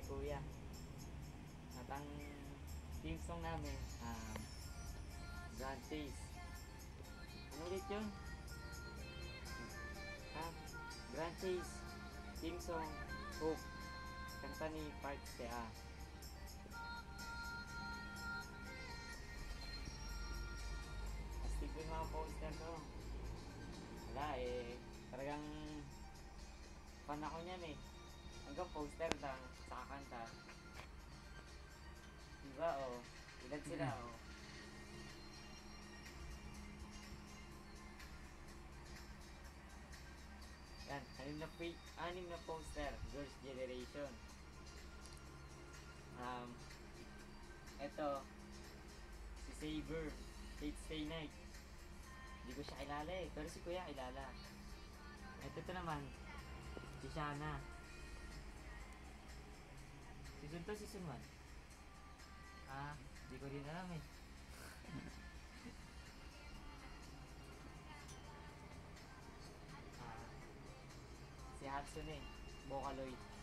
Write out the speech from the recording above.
kuya. At ang team song namin, Grand Taste. Ano ulit yun? Grand Taste, team song, Hope, kanta ni Park Sea. Astig ko yung mga poster ko. Wala talagang fan ako niyan hanggang poster lang, saka kanta. Diba ilan sila yan, anim na poster, Girls' Generation. Eto, si Saber, Late Stay Night. Hindi ko siya kilala pero si Kuya kilala. Ito naman, si Shana. Season 2, Season 1. Hindi ko rin alam si Hatsune, Vocaloid.